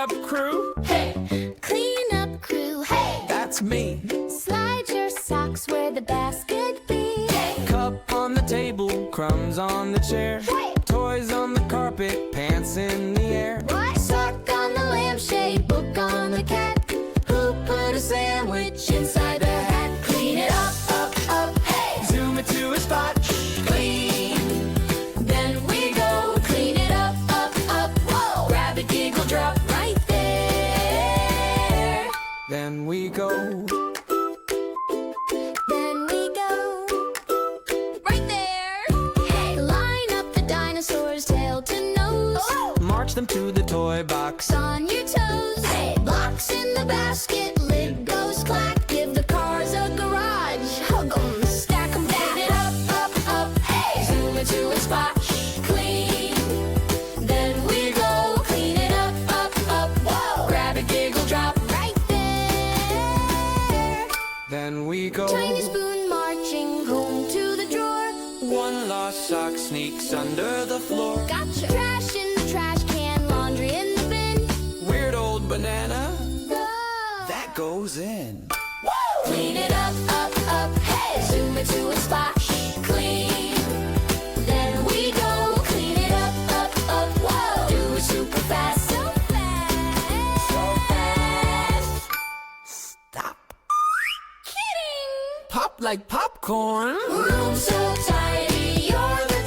up crew. Hey, clean up crew. Hey, That's me. slide your socks where the basket be. Hey, Cup on the table, crumbs on the chair. Hey. Toys on the carpet, pants in the air. what? Sock on the lampshade, book on the cat. Who put a sandwich inside the hat? Clean it up, up. Hey, Zoom it to a spot. clean. Then we go clean it up. Whoa, grab a giggle drop right there. Then we go. Then we go right there. Hey, line up the dinosaurs, tail to nose. March them to the toy box. On your toes. Hey, blocks in the basket, lid goes clack. Give the cars a garage. Hug 'em, stack 'em, clean it up. Hey, zoom it to a spot. Clean. Then we go clean it up. Whoa, grab a giggle drop right there. Then we go. Tiny spoon marching home to the drawer. One lost sock sneaks under the floor. Gotcha. Trash in the trash can, laundry in the bin. Weird old banana. Ah. That goes in. Clean it up. Hey, zoom it to a spot. Clean. Then we go clean it up. Whoa, do it super fast. So fast. Stop. Kidding. Pop like popcorn. Room so tidy, you're the